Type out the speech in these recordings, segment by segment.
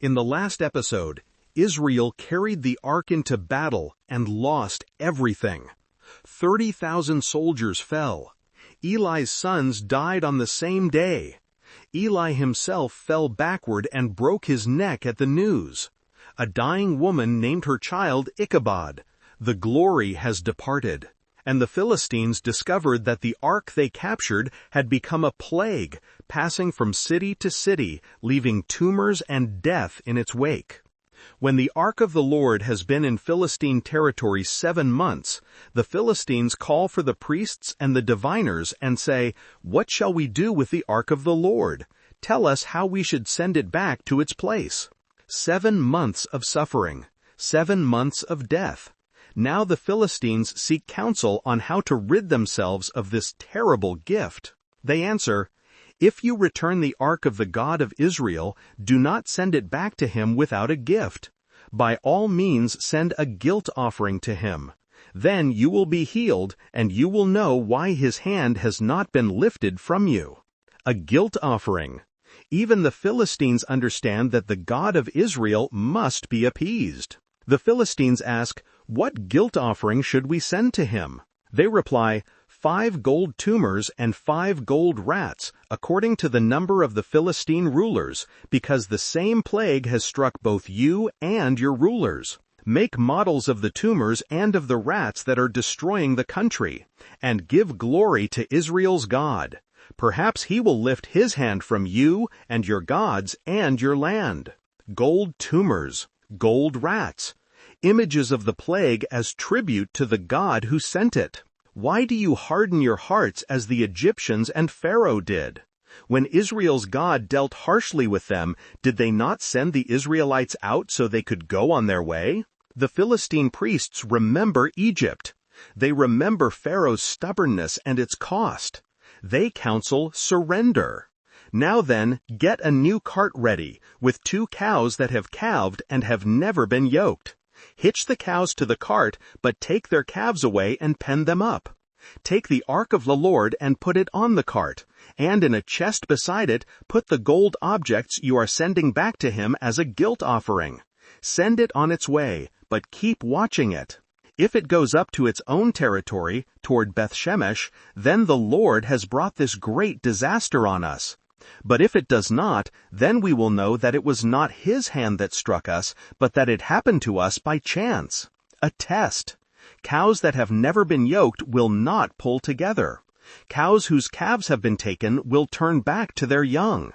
In the last episode, Israel carried the ark into battle and lost everything. 30,000 soldiers fell. Eli's sons died on the same day. Eli himself fell backward and broke his neck at the news. A dying woman named her child Ichabod. The glory has departed. And the Philistines discovered that the ark they captured had become a plague, passing from city to city, leaving tumors and death in its wake. When the ark of the Lord has been in Philistine territory 7 months, the Philistines call for the priests and the diviners and say, "What shall we do with the ark of the Lord? Tell us how we should send it back to its place." 7 months of suffering, 7 months of death. Now the Philistines seek counsel on how to rid themselves of this terrible gift. They answer, "If you return the ark of the God of Israel, do not send it back to him without a gift. By all means send a guilt offering to him. Then you will be healed, and you will know why his hand has not been lifted from you." A guilt offering. Even the Philistines understand that the God of Israel must be appeased. The Philistines ask, "What guilt offering should we send to him?" They reply, 5 gold tumors and 5 gold rats, according to the number of the Philistine rulers, because the same plague has struck both you and your rulers. Make models of the tumors and of the rats that are destroying the country, and give glory to Israel's God. Perhaps he will lift his hand from you and your gods and your land. Gold tumors, gold rats, images of the plague as tribute to the God who sent it. Why do you harden your hearts as the Egyptians and Pharaoh did? When Israel's God dealt harshly with them, did they not send the Israelites out so they could go on their way? The Philistine priests remember Egypt. They remember Pharaoh's stubbornness and its cost. They counsel surrender. Now then, get a new cart ready, with 2 cows that have calved and have never been yoked. Hitch the cows to the cart, but take their calves away and pen them up. Take the ark of the Lord and put it on the cart, and in a chest beside it put the gold objects you are sending back to him as a guilt offering. Send it on its way, but keep watching it. If it goes up to its own territory, toward Beth-shemesh, then the Lord has brought this great disaster on us. But if it does not, then we will know that it was not his hand that struck us, but that it happened to us by chance. A test. Cows that have never been yoked will not pull together. Cows whose calves have been taken will turn back to their young.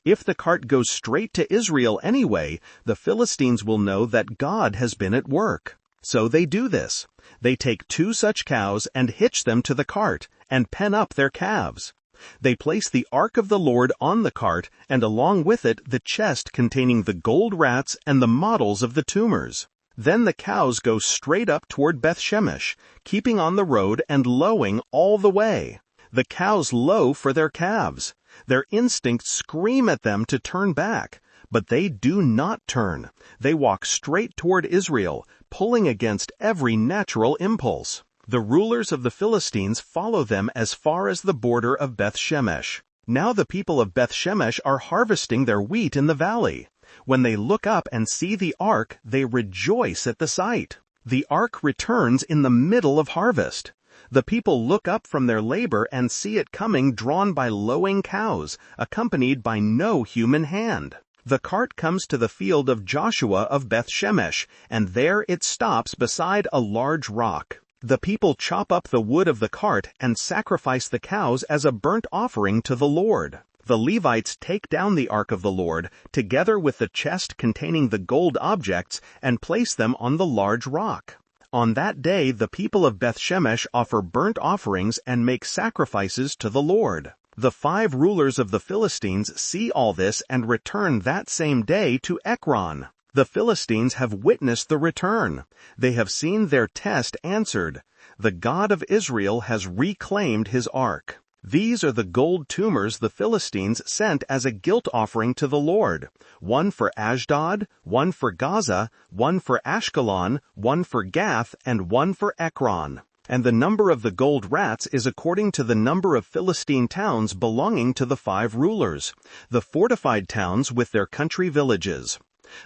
If the cart goes straight to Israel anyway, the Philistines will know that God has been at work. So they do this. They take 2 such cows and hitch them to the cart, and pen up their calves. They place the ark of the Lord on the cart, and along with it the chest containing the gold rats and the models of the tumors. Then the cows go straight up toward Beth-shemesh, keeping on the road and lowing all the way. The cows low for their calves. Their instincts scream at them to turn back, but they do not turn. They walk straight toward Israel, pulling against every natural impulse. The rulers of the Philistines follow them as far as the border of Beth-shemesh. Now the people of Beth-shemesh are harvesting their wheat in the valley. When they look up and see the ark, they rejoice at the sight. The ark returns in the middle of harvest. The people look up from their labor and see it coming drawn by lowing cows, accompanied by no human hand. The cart comes to the field of Joshua of Beth-shemesh, and there it stops beside a large rock. The people chop up the wood of the cart and sacrifice the cows as a burnt offering to the Lord. The Levites take down the ark of the Lord, together with the chest containing the gold objects, and place them on the large rock. On that day the people of Beth-shemesh offer burnt offerings and make sacrifices to the Lord. The 5 rulers of the Philistines see all this and return that same day to Ekron. The Philistines have witnessed the return. They have seen their test answered. The God of Israel has reclaimed his ark. These are the gold tumors the Philistines sent as a guilt offering to the Lord. 1 for Ashdod, 1 for Gaza, 1 for Ashkelon, 1 for Gath, and 1 for Ekron. And the number of the gold rats is according to the number of Philistine towns belonging to the 5 rulers, the fortified towns with their country villages.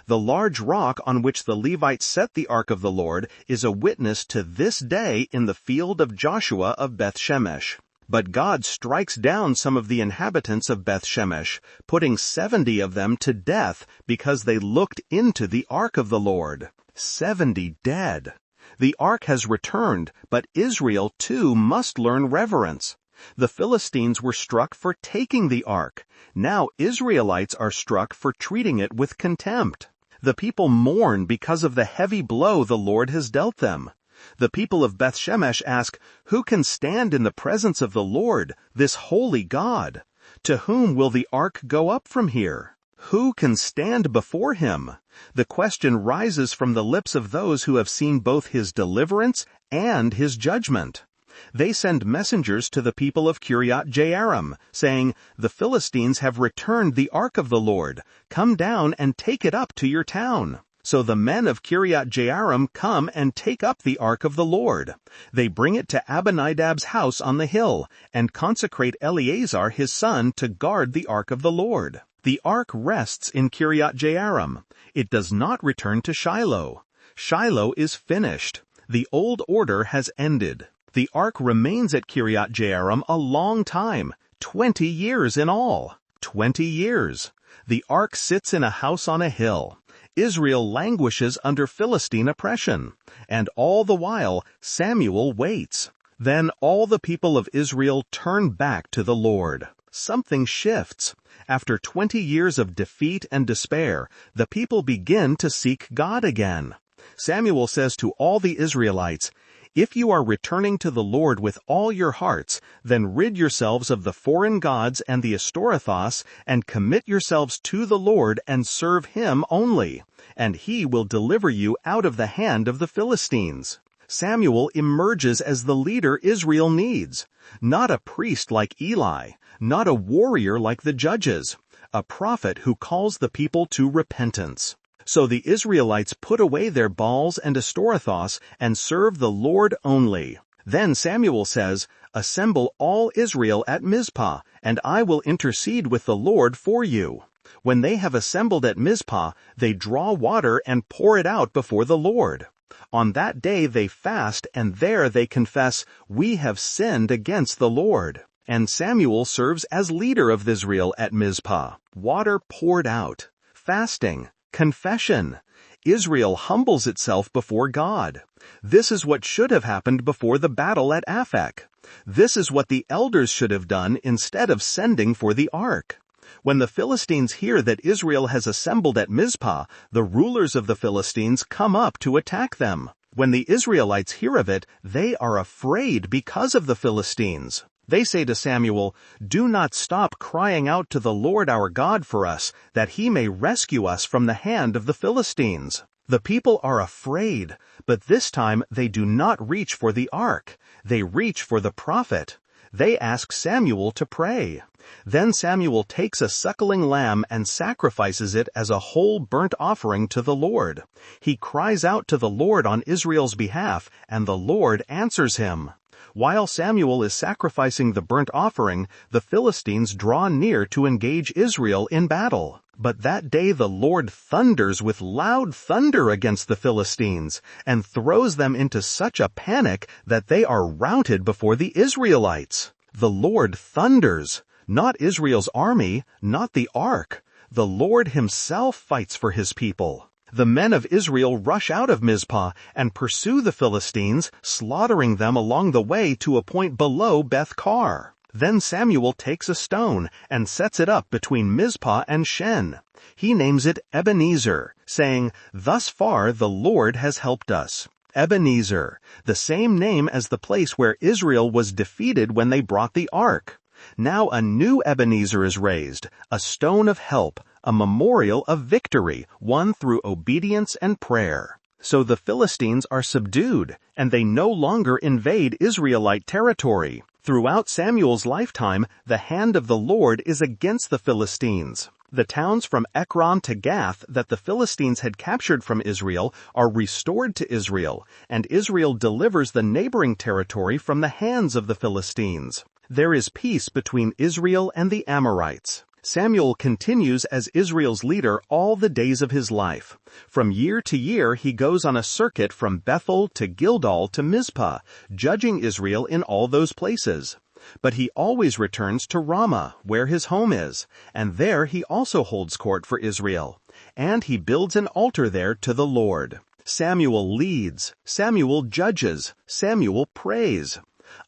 The large rock on which the Levites set the ark of the Lord is a witness to this day in the field of Joshua of Beth-shemesh. But God strikes down some of the inhabitants of Beth-shemesh, putting 70 of them to death because they looked into the ark of the Lord. 70 dead. The ark has returned, but Israel too must learn reverence. The Philistines were struck for taking the ark. Now Israelites are struck for treating it with contempt. The people mourn because of the heavy blow the Lord has dealt them. The people of Beth-shemesh ask, "Who can stand in the presence of the Lord, this holy God? To whom will the ark go up from here? Who can stand before him?" The question rises from the lips of those who have seen both his deliverance and his judgment. They send messengers to the people of Kiriath Jearim, saying, "The Philistines have returned the ark of the Lord. Come down and take it up to your town." So the men of Kiriath Jearim come and take up the ark of the Lord. They bring it to Abinadab's house on the hill, and consecrate Eleazar his son to guard the ark of the Lord. The ark rests in Kiriath Jearim. It does not return to Shiloh. Shiloh is finished. The old order has ended. The ark remains at Kiriath Jearim a long time, 20 years in all. 20 years. The ark sits in a house on a hill. Israel languishes under Philistine oppression, and all the while Samuel waits. Then all the people of Israel turn back to the Lord. Something shifts. After 20 years of defeat and despair, the people begin to seek God again. Samuel says to all the Israelites, "If you are returning to the Lord with all your hearts, then rid yourselves of the foreign gods and the Astorethos, and commit yourselves to the Lord and serve him only, and he will deliver you out of the hand of the Philistines." Samuel emerges as the leader Israel needs. Not a priest like Eli, not a warrior like the judges, a prophet who calls the people to repentance. So the Israelites put away their Baals and Astorethos and serve the Lord only. Then Samuel says, "Assemble all Israel at Mizpah, and I will intercede with the Lord for you." When they have assembled at Mizpah, they draw water and pour it out before the Lord. On that day they fast, and there they confess, "We have sinned against the Lord." And Samuel serves as leader of Israel at Mizpah. Water poured out. Fasting. Confession. Israel humbles itself before God. This is what should have happened before the battle at Aphek. This is what the elders should have done instead of sending for the ark. When the Philistines hear that Israel has assembled at Mizpah, the rulers of the Philistines come up to attack them. When the Israelites hear of it, they are afraid because of the Philistines. They say to Samuel, "Do not stop crying out to the Lord our God for us, that he may rescue us from the hand of the Philistines." The people are afraid, but this time they do not reach for the ark. They reach for the prophet. They ask Samuel to pray. Then Samuel takes a suckling lamb and sacrifices it as a whole burnt offering to the Lord. He cries out to the Lord on Israel's behalf, and the Lord answers him. While Samuel is sacrificing the burnt offering, the Philistines draw near to engage Israel in battle. But that day the Lord thunders with loud thunder against the Philistines, and throws them into such a panic that they are routed before the Israelites. The Lord thunders. Not Israel's army, not the ark. The Lord himself fights for his people. The men of Israel rush out of Mizpah and pursue the Philistines, slaughtering them along the way to a point below Beth-kar. Then Samuel takes a stone and sets it up between Mizpah and Shen. He names it Ebenezer, saying, "Thus far the Lord has helped us." Ebenezer, the same name as the place where Israel was defeated when they brought the ark. Now a new Ebenezer is raised, a stone of help, a memorial of victory won through obedience and prayer. So the Philistines are subdued, and they no longer invade Israelite territory. Throughout Samuel's lifetime, the hand of the Lord is against the Philistines. The towns from Ekron to Gath that the Philistines had captured from Israel are restored to Israel, and Israel delivers the neighboring territory from the hands of the Philistines. There is peace between Israel and the Amorites. Samuel continues as Israel's leader all the days of his life. From year to year he goes on a circuit from Bethel to Gilgal to Mizpah, judging Israel in all those places. But he always returns to Ramah, where his home is, and there he also holds court for Israel. And he builds an altar there to the Lord. Samuel leads, Samuel judges, Samuel prays.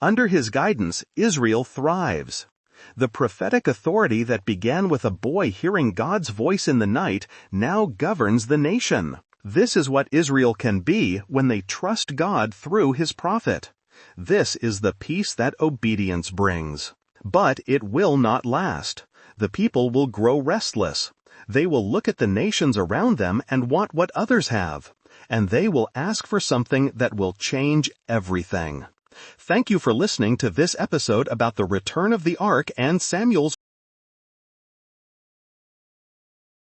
Under his guidance, Israel thrives. The prophetic authority that began with a boy hearing God's voice in the night now governs the nation. This is what Israel can be when they trust God through his prophet. This is the peace that obedience brings. But it will not last. The people will grow restless. They will look at the nations around them and want what others have. And they will ask for something that will change everything. Thank you for listening to this episode about the return of the Ark and Samuel's